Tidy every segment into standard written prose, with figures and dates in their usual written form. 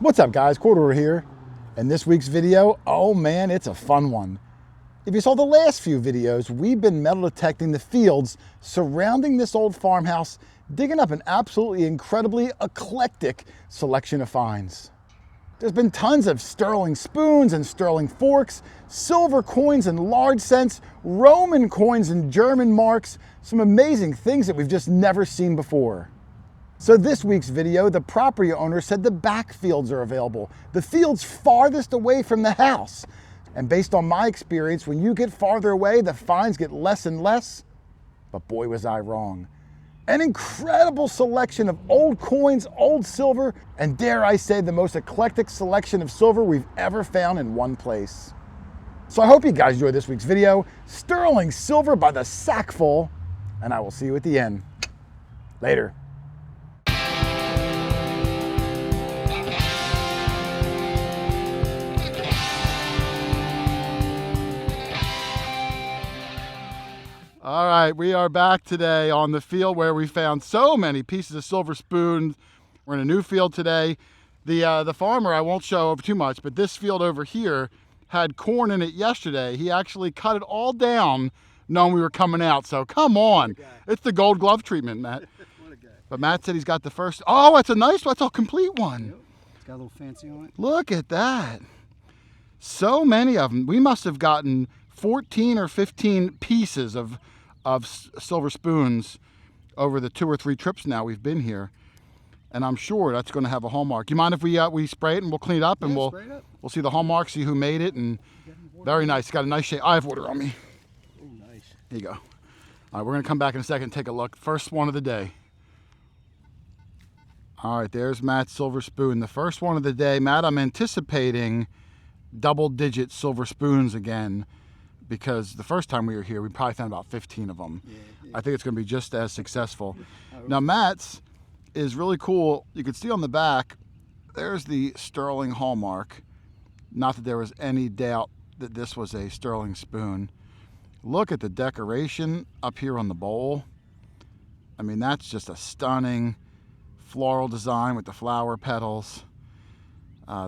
What's up guys, Hoarder here. And this week's video, oh man, it's a fun one. If you saw the last few videos, we've been metal detecting the fields surrounding this old farmhouse, digging up an absolutely incredibly eclectic selection of finds. There's been tons of sterling spoons and sterling forks, silver coins and large cents, Roman coins and German marks, some amazing things that we've just never seen before. So this week's video, the property owner said the back fields are available, the fields farthest away from the house. And based on my experience, when you get farther away, the finds get less and less. But boy, was I wrong. An incredible selection of old coins, old silver, and dare I say, the most eclectic selection of silver we've ever found in one place. So I hope you guys enjoyed this week's video. Sterling silver by the sackful, and I will see you at the end. Later. All right, we are back today on the field where we found so many pieces of silver spoons. We're in a new field today. The farmer, I won't show too much, but this field over here had corn in it yesterday. He actually cut it all down knowing we were coming out. So come on. It's the gold glove treatment, Matt. What a guy. But Matt said he's got the first. Oh, it's a nice one. It's a complete one. Yep. It's got a little fancy on it. Look at that. So many of them. We must have gotten 14 or 15 pieces of silver spoons over the 2 or 3 trips now we've been here, and I'm sure that's going to have a hallmark. You mind if we spray it and we'll clean it up, and we'll see the hallmark, see who made it, and very nice. It's got a nice shape. I have water on me. Oh, nice. Here you go. All right, we're going to come back in a second and take a look. First one of the day. All right, there's Matt's silver spoon. The first one of the day. Matt, I'm anticipating double-digit silver spoons again, because the first time we were here, we probably found about 15 of them. Yeah. I think it's going to be just as successful. Now, Matt's is really cool. You can see on the back, there's the sterling hallmark. Not that there was any doubt that this was a sterling spoon. Look at the decoration up here on the bowl. I mean, that's just a stunning floral design with the flower petals.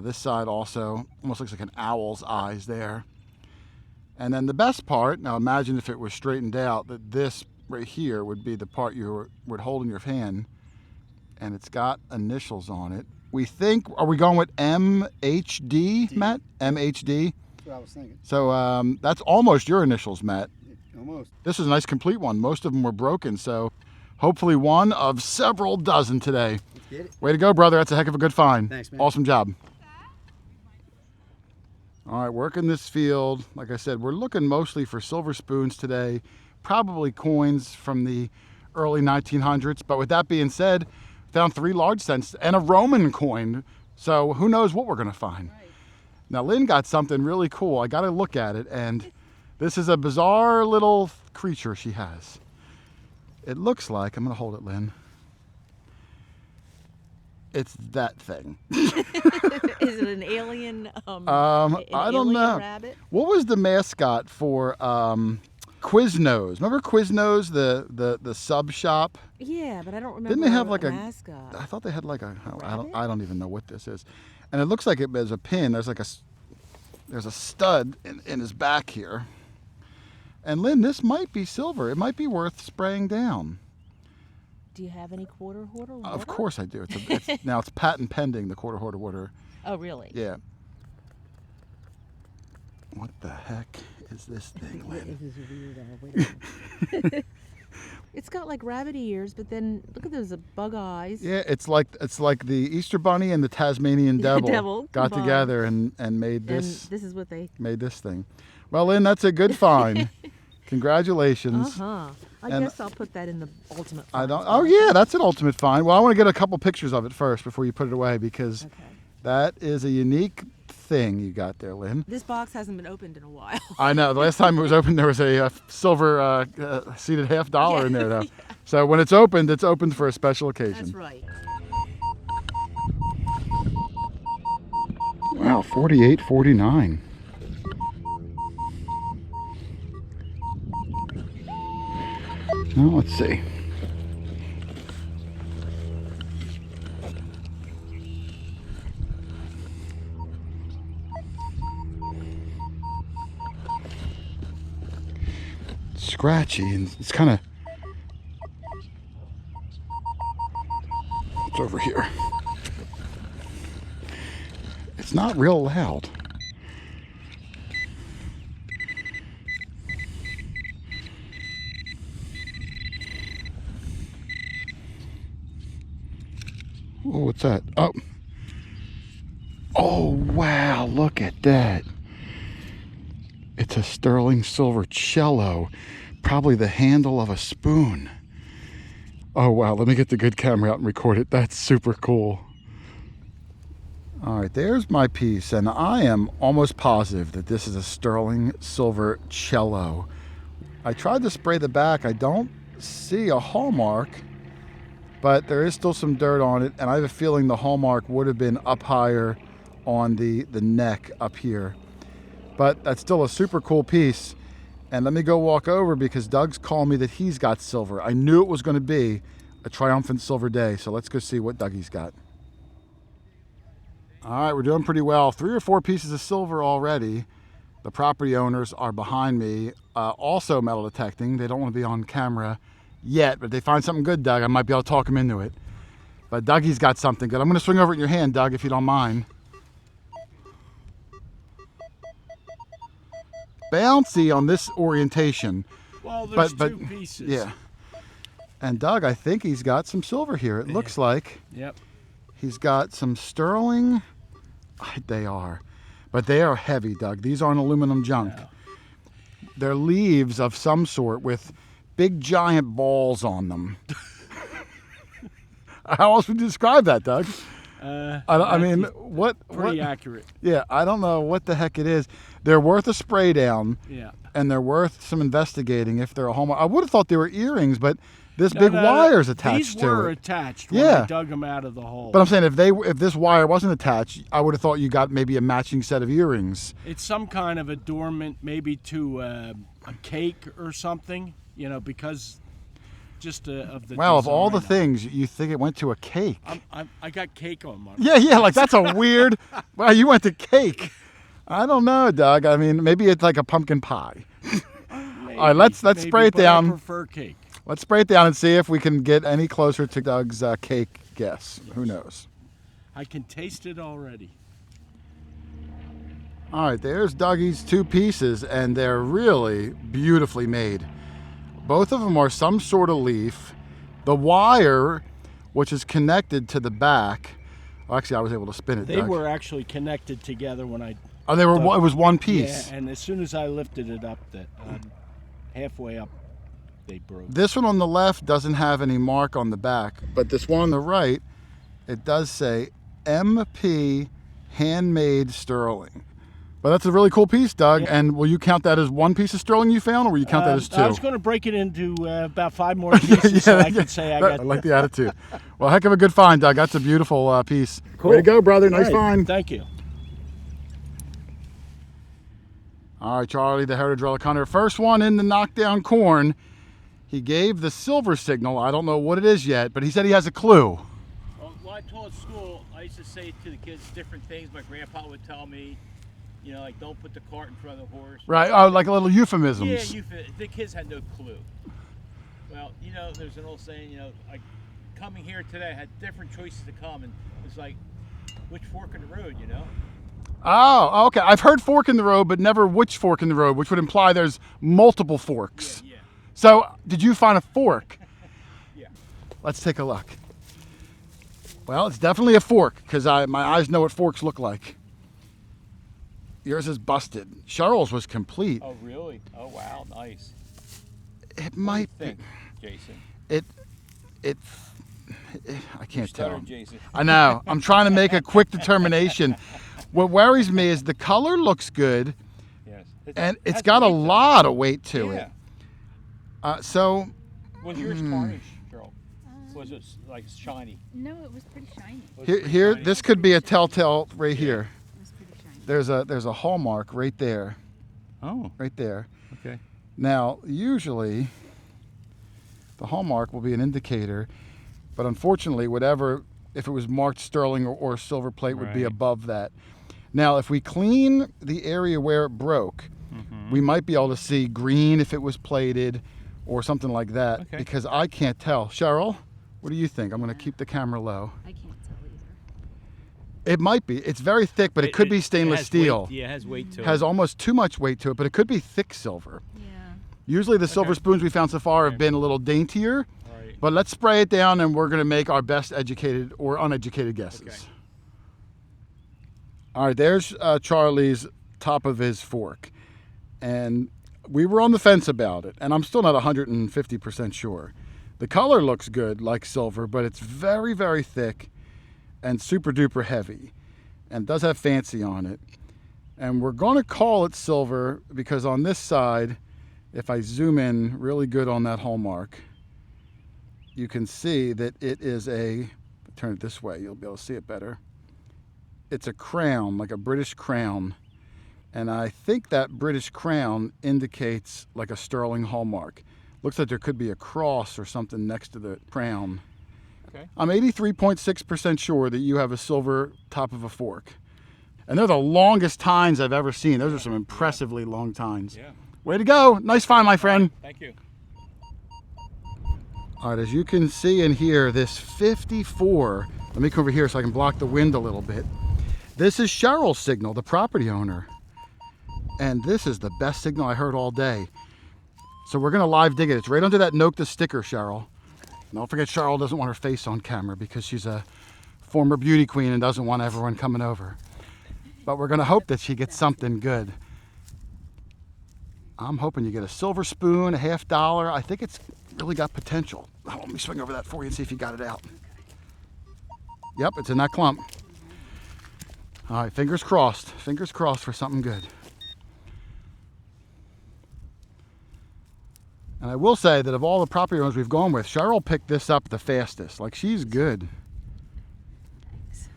This side also almost looks like an owl's eyes there. And then the best part, now imagine if it was straightened out, that this right here would be the part you would hold in your hand, and it's got initials on it. We think, are we going with MHD, Matt? MHD? That's what I was thinking. So that's almost your initials, Matt. Almost. This is a nice complete one. Most of them were broken, so hopefully one of several dozen today. Let's get it. Way to go, brother. That's a heck of a good find. Thanks, man. Awesome job. All right, working this field. Like I said, we're looking mostly for silver spoons today, probably coins from the early 1900s. But with that being said, found 3 large cents and a Roman coin. So who knows what we're going to find. Right. Now, Lynn got something really cool. I got to look at it, and this is a bizarre little creature she has. It looks like, I'm going to hold it, Lynn. It's that thing. Is it an alien? I don't know. Rabbit? What was the mascot for Quiznos? Remember Quiznos, the sub shop? Yeah, but I don't remember. Didn't they have like a mascot? I thought they had like a. I don't even know what this is. And it looks like there's a pin. There's a stud in his back here. And Lynn, this might be silver. It might be worth spraying down. Do you have any quarter hoarder water? Of course I do. Now it's patent pending, the quarter hoarder water. Oh, really? Yeah. What the heck is this thing, Lynn? It is a weird. It's got like rabbit ears, but then look at those bug eyes. Yeah, it's like the Easter Bunny and the Tasmanian devil got combined. Together and made this. And this is what they made this thing. Well, Lynn, that's a good find. Congratulations. I guess I'll put that in the ultimate find. Oh yeah, that's an ultimate find. Well, I want to get a couple pictures of it first before you put it away, because that is a unique thing you got there, Lynn. This box hasn't been opened in a while. I know. The last time it was opened, there was a silver seated $50 in there, though. Yeah. So when it's opened for a special occasion. That's right. Wow, 48.49. Now let's see. scratchy, and it's kind of... It's over here. It's not real loud. Oh, what's that? Oh. Oh, wow, look at that. It's a sterling silver cello. Probably the handle of a spoon. Oh, wow, let me get the good camera out and record it. That's super cool. All right, there's my piece, and I am almost positive that this is a sterling silver cello. I tried to spray the back. I don't see a hallmark, but there is still some dirt on it, and I have a feeling the hallmark would have been up higher on the neck up here. But that's still a super cool piece. And let me go walk over because Doug's calling me that he's got silver. I knew it was going to be a triumphant silver day, so let's go see what Dougie's got. All right, we're doing pretty well. 3 or 4 pieces of silver already. The property owners are behind me, also metal detecting. They don't want to be on camera yet, but if they find something good, Doug, I might be able to talk them into it. But Dougie's got something good. I'm going to swing over it in your hand, Doug, if you don't mind. Bouncy on this orientation. Well, there's but 2 pieces. Yeah. And Doug, I think he's got some silver here. It looks like. Yep. He's got some sterling. They are. But they are heavy, Doug. These aren't aluminum junk. No. They're leaves of some sort with big giant balls on them. How else would you describe that, Doug? I mean, what? Pretty accurate. Yeah, I don't know what the heck it is. They're worth a spray down. Yeah. And they're worth some investigating if they're a hallmark. I would have thought they were earrings, but this big wire's attached to it. These were attached when I dug them out of the hole. But I'm saying if this wire wasn't attached, I would have thought you got maybe a matching set of earrings. It's some kind of adornment, maybe to a cake or something, you know, because just of the Well, of all the design. things, you think it went to a cake. I got cake on my... Yeah, like that's a weird... Wow, you went to cake. I don't know, Doug. I mean, maybe it's like a pumpkin pie. Maybe, All right, let's spray it but down. I prefer cake. Let's spray it down and see if we can get any closer to Doug's cake guess. Who knows? I can taste it already. All right, there's Dougie's 2 pieces, and they're really beautifully made. Both of them are some sort of leaf. The wire, which is connected to the back, well, actually I was able to spin it, They Doug. were actually connected together when I... Oh, they were. It was one piece. Yeah, and as soon as I lifted it up, halfway up, they broke. This one on the left doesn't have any mark on the back, but this one on the right, it does say MP Handmade Sterling. But that's a really cool piece, Doug. Yeah. And will you count that as 1 piece of sterling you found, or will you count that as 2? I was going to break it into about 5 more pieces so I could say I got... I like the attitude. Well, heck of a good find, Doug. That's a beautiful piece. Cool. Way to go, brother. Nice All right, find. Thank you. All right, Charlie, the heritage relic hunter. First one in the knockdown corn. He gave the silver signal. I don't know what it is yet, but he said he has a clue. Well, when I taught school, I used to say to the kids different things. My grandpa would tell me, you know, like don't put the cart in front of the horse. Right, oh, like little euphemisms. Yeah, the kids had no clue. Well, you know, there's an old saying, you know, like coming here today, I had different choices to come, and it's like, which fork in the road, you know? Oh, okay. I've heard fork in the road, but never which fork in the road, which would imply there's multiple forks. Yeah. So, did you find a fork? Yeah. Let's take a look. Well, it's definitely a fork, because my eyes know what forks look like. Yours is busted. Cheryl's was complete. Oh, really? Oh, wow, nice. It might What do you be. think, Jason? I can't tell. Stuttering, Jason. I know. I'm trying to make a quick determination. What worries me is the color looks good, Yes. and it's has got a weight, though. lot of weight to Yeah. it. So, Was yours tarnished, Cheryl? Was it like shiny? No, it was pretty shiny. Was it pretty here, shiny? this could be a telltale right here. It was pretty shiny. There's a hallmark right there, Oh, right there. okay. Now, usually, the hallmark will be an indicator, but unfortunately, if it was marked sterling or silver plate, would be Right. above that. Now, if we clean the area where it broke, We might be able to see green if it was plated or something like that, Okay. because I can't tell. Cheryl, what do you think? I'm going to keep the camera low. I can't tell either. It might be. It's very thick, but it could be stainless has steel. Weight, yeah, it has weight to it. Has almost too much weight to it, but it could be thick silver. Yeah. Usually the silver spoons we found so far have been a little daintier, Right. but let's spray it down and we're going to make our best educated or uneducated guesses. Okay. All right, there's Charlie's top of his fork. And we were on the fence about it, and I'm still not 150% sure. The color looks good, like silver, but it's very, very thick and super duper heavy, and does have fancy on it. And we're going to call it silver because on this side, if I zoom in really good on that hallmark, you can see that it is turn it this way, you'll be able to see it better. It's a crown, like a British crown. And I think that British crown indicates like a sterling hallmark. Looks like there could be a cross or something next to the crown. Okay. I'm 83.6% sure that you have a silver top of a fork. And they're the longest tines I've ever seen. Those are some impressively long tines. Yeah. Way to go. Nice find, my friend. Thank you. All right, as you can see and hear, this 54, let me come over here so I can block the wind a little bit. This is Cheryl's signal, the property owner. And this is the best signal I heard all day. So we're gonna live dig it. It's right under that Nocta sticker, Cheryl. And don't forget, Cheryl doesn't want her face on camera because she's a former beauty queen and doesn't want everyone coming over. But we're gonna hope that she gets something good. I'm hoping you get a silver spoon, a $50. I think it's really got potential. Oh, let me swing over that for you and see if you got it out. Yep, it's in that clump. All right, fingers crossed. Fingers crossed for something good. And I will say that of all the property owners we've gone with, Cheryl picked this up the fastest. Like, she's good. Thanks.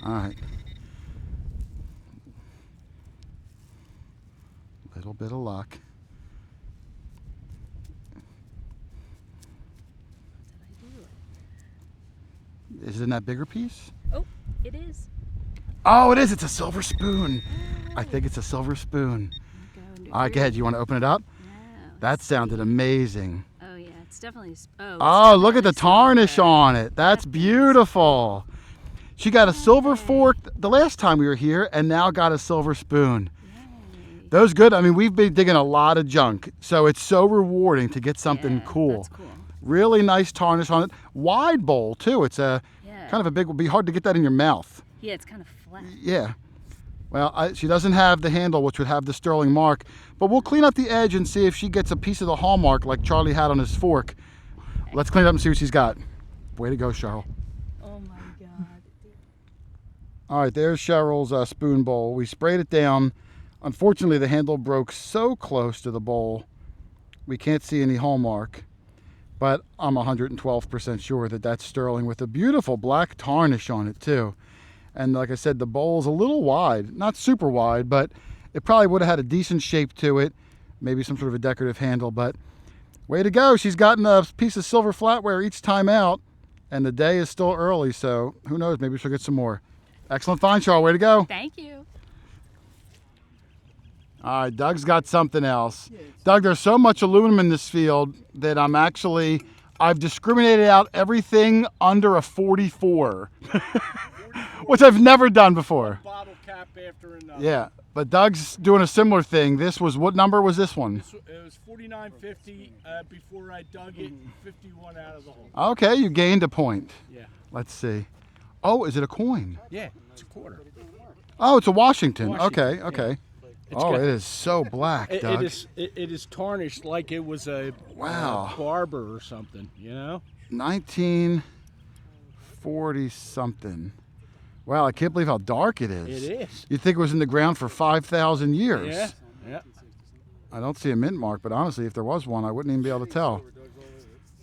All right. Little bit of luck. Did I do it? Is it in that bigger piece? Oh, it is. Oh, it is. It's a silver spoon. I think it's a silver spoon. Go and do All right, go ahead. You want to open it up? No, That sounded amazing. oh yeah, it's definitely. Oh, look at the definitely tarnish silver. on it. That's beautiful. She got a silver fork the last time we were here and now got a silver spoon. Yay. Those good. I mean, we've been digging a lot of junk, so it's so rewarding to get something Yeah, cool. That's cool. Really nice tarnish on it. Wide bowl too. It's a Yeah. kind of a big, would be hard to get that in your mouth. Yeah, it's kind of flat. Yeah. Well, she doesn't have the handle, which would have the sterling mark, but we'll clean up the edge and see if she gets a piece of the hallmark like Charlie had on his fork. Let's clean it up and see what she's got. Way to go, Cheryl. Oh my god. All right, there's Cheryl's spoon bowl. We sprayed it down. Unfortunately, the handle broke so close to the bowl, we can't see any hallmark, but I'm 112% sure that that's sterling with a beautiful black tarnish on it too. And like I said, the bowl's a little wide, not super wide, but it probably would have had a decent shape to it, maybe some sort of a decorative handle, but way to go. She's gotten a piece of silver flatware each time out, and the day is still early, so who knows, maybe she'll get some more. Excellent find, Charles. Way to go. Thank you. All right, Doug's got something else. Doug, there's so much aluminum in this field that I've discriminated out everything under a 44, which I've never done before. Bottle cap after another. Yeah, but Doug's doing a similar thing. What number was this one? It was 49.50 before I dug it, 51 out of the hole. Okay, you gained a point. Yeah. Let's see. Oh, is it a coin? Yeah, it's a quarter. Oh, it's a Washington. Washington, Okay. It's Oh, got- it is so black, Doug. It is tarnished like it was a Wow. barber or something, you know? 1940 something. Wow, I can't believe how dark it is. It is. You'd think it was in the ground for 5,000 years. Yeah. Yeah. I don't see a mint mark, but honestly, if there was one, I wouldn't even be able to tell.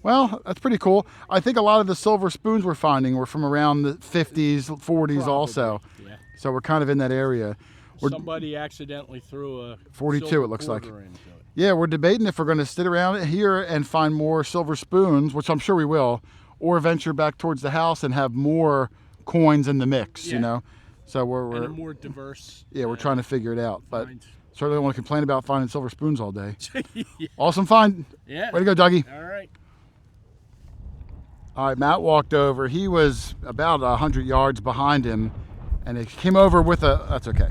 Well, that's pretty cool. I think a lot of the silver spoons we're finding were from around the 50s, 40s also. Yeah. So we're kind of in that area. We're- Somebody accidentally threw a 42 silver it looks like. quarter into it. Yeah, we're debating if we're going to sit around here and find more silver spoons, which I'm sure we will, or venture back towards the house and have more coins in the mix, you Yeah. know? So And we're a more diverse. yeah, we're trying to figure it out. But find. Certainly don't want to complain about finding silver spoons all day. Yeah. Awesome find. Yeah. Way to go, Dougie. All right. All right, Matt walked over. He was about 100 yards behind him, and he came over with that's okay.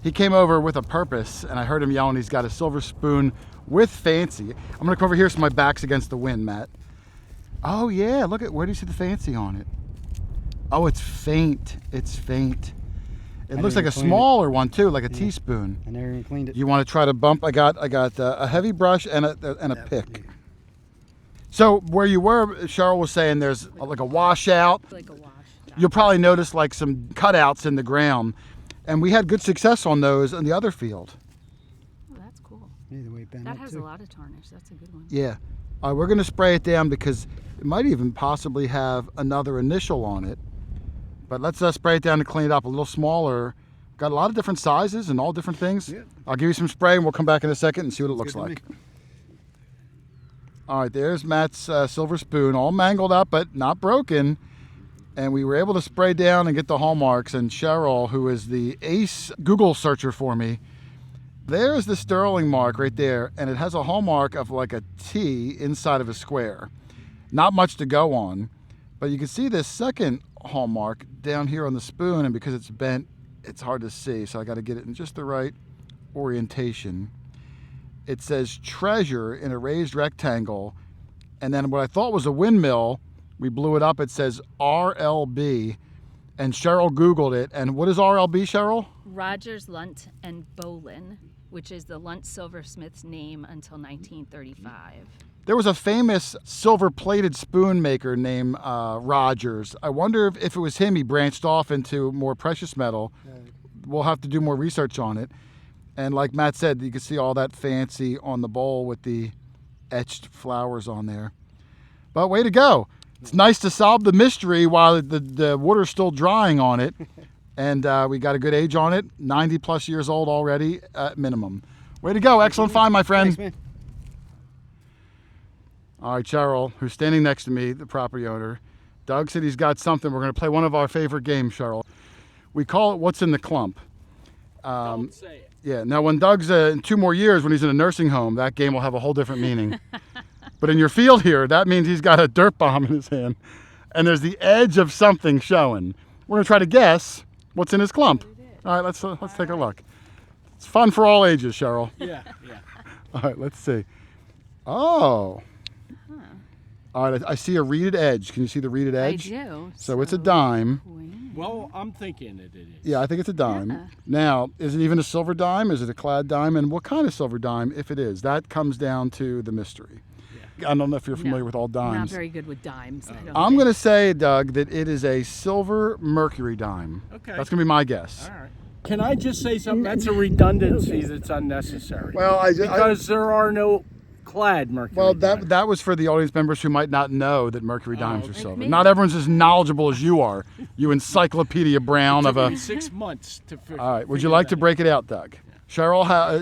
He came over with a purpose, and I heard him yelling he's got a silver spoon with fancy. I'm going to come over here so my back's against the wind, Matt. Oh, yeah, look at, where do you see the fancy on it? Oh, it's faint. It's faint. It looks like a smaller one, too, like a teaspoon. I never even cleaned it. You want to try to bump? I got a heavy brush and a pick. So where you were, Cheryl was saying there's like a washout. Like a wash. You'll probably notice like some cutouts in the ground. And we had good success on those in the other field. Oh, that's cool. Yeah, the way it bent That up, has too. a lot of tarnish. That's a good one. Yeah. We're going to spray it down because it might even possibly have another initial on it. But let's spray it down to clean it up a little smaller. Got a lot of different sizes and all different things. Yeah. I'll give you some spray and we'll come back in a second and see what it looks good to like. All right, there's Matt's silver spoon, all mangled up but not broken. And we were able to spray down and get the hallmarks. And Cheryl, who is the ace Google searcher for me, there's the sterling mark right there. And it has a hallmark of like a T inside of a square. Not much to go on. But you can see this second hallmark down here on the spoon, and because it's bent, it's hard to see. So I got to get it in just the right orientation. It says treasure in a raised rectangle. And then what I thought was a windmill, we blew it up. It says RLB. And Cheryl Googled it. And what is RLB, Cheryl? Rogers, Lunt, and Bolin, which is the Lunt silversmith's name until 1935. There was a famous silver-plated spoon maker named Rogers. I wonder if it was him. He branched off into more precious metal. We'll have to do more research on it. And like Matt said, you can see all that fancy on the bowl with the etched flowers on there. But way to go. It's nice to solve the mystery while the water's still drying on it. And we got a good age on it, 90 plus years old already at minimum. Way to go. Excellent find, my friend. Thanks, man. All right, Cheryl, who's standing next to me, the property owner. Doug said he's got something. We're going to play one of our favorite games, Cheryl. We call it What's in the Clump. Don't say it. Yeah, now when Doug's in 2 more years, when he's in a nursing home, that game will have a whole different meaning. But in your field here, that means he's got a dirt bomb in his hand, and there's the edge of something showing. We're going to try to guess what's in his clump. All right, let's take a look. It's fun for all ages, Cheryl. Yeah, yeah. All right, let's see. Oh. All right, I see a reeded edge. Can you see the reeded edge? I do. So it's a dime. Queen. Well, I'm thinking that it is. Yeah, I think it's a dime. Yeah. Now, is it even a silver dime? Is it a clad dime? And what kind of silver dime, if it is? That comes down to the mystery. I don't know if you're familiar with all Not dimes. very good with dimes. I'm going to say, Doug, that it is a silver mercury dime. Okay. That's going to be my guess. All right. Can I just say something? That's a redundancy that's unnecessary. Well, because there are no clad mercury. dimes. that was for the audience members who might not know that mercury dimes are okay. silver. me. Not everyone's as knowledgeable as you are. You encyclopedia Brown It of took me a. 6 months to figure. All right. Would you like to break it out, Doug? Cheryl, how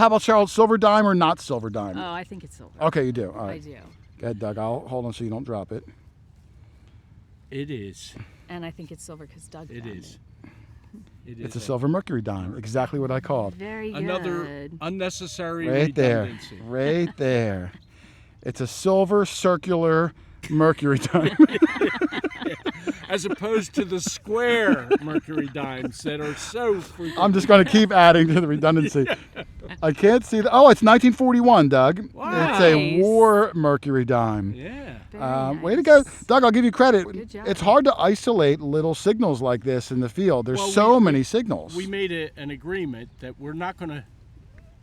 about Cheryl? Silver dime or not silver dime? Oh, I think it's silver. Okay, you do. All I right. do. Go ahead, Doug. I'll hold on so you don't drop it. It is. And I think it's silver because Doug It found is. It It's a is silver mercury dime. Exactly what I called. Very good. another unnecessary Right there. redundancy. Right there. It's a silver circular mercury dime. As opposed to the square mercury dimes that are so freaking. I'm just going to keep adding to the redundancy. I can't see the. Oh, it's 1941, Doug. Wow. It's a Nice. war mercury dime. Yeah. Very Way to go, nice. Doug. I'll give you credit. Good job. It's hard to isolate little signals like this in the field. There's Well, so many signals. We made an agreement that we're not going to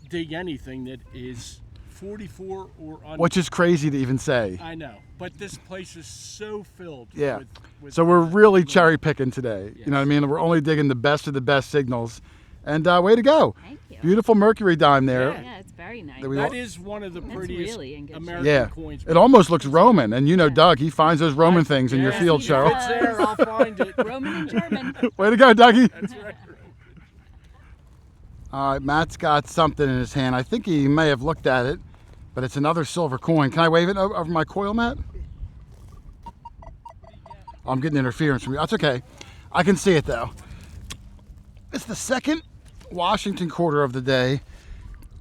dig anything that is 44 or under. Which is crazy to even say. I know, but this place is so filled. Yeah. With So we're really cherry picking today. You know what I mean? We're only digging the best of the best signals. And way to go. Thank you. Beautiful mercury dime there. Yeah, it's very nice. That we That is one of the That's prettiest really in good shape. American Yeah. coins. It almost looks Roman. And you know, Doug, he finds those Roman things in your Yeah, field, if Cheryl. it's there, I'll find it. Roman and German. Way to go, Dougie. That's right. All right, Matt's got something in his hand. I think he may have looked at it, but it's another silver coin. Can I wave it over my coil, Matt? I'm getting interference from you. That's okay. I can see it, though. It's the second Washington quarter of the day.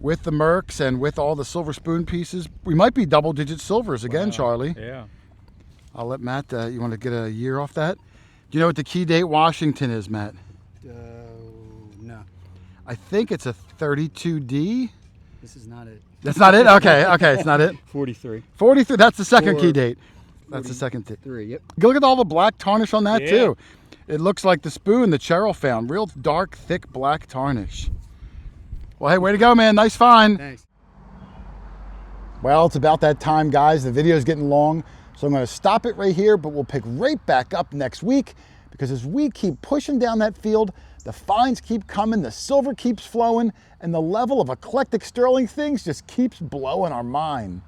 with the Mercs and with all the silver spoon pieces. We might be double-digit silvers again, Charlie. Yeah. I'll let Matt, you want to get a year off that? Do you know what the key date Washington is, Matt? No. I think it's a 32D. This is not it. That's not it? Okay, it's not it. 43. 43, that's the second key Four. date. That's the second key. 3, yep. Look at all the black tarnish on that Yeah. too. It looks like the spoon that Cheryl found. Real dark, thick black tarnish. Well, hey, way to go, man. Nice find. Thanks. Well, it's about that time, guys. The video's getting long, so I'm going to stop it right here, but we'll pick right back up next week because as we keep pushing down that field, the finds keep coming, the silver keeps flowing, and the level of eclectic sterling things just keeps blowing our mind.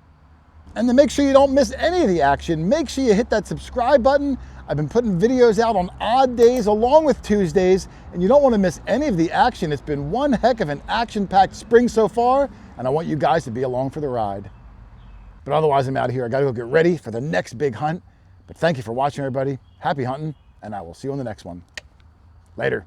And to make sure you don't miss any of the action, make sure you hit that subscribe button. I've been putting videos out on odd days along with Tuesdays, and you don't want to miss any of the action. It's been one heck of an action-packed spring so far, and I want you guys to be along for the ride. But otherwise, I'm out of here. I got to go get ready for the next big hunt. But thank you for watching, everybody. Happy hunting, and I will see you on the next one. Later.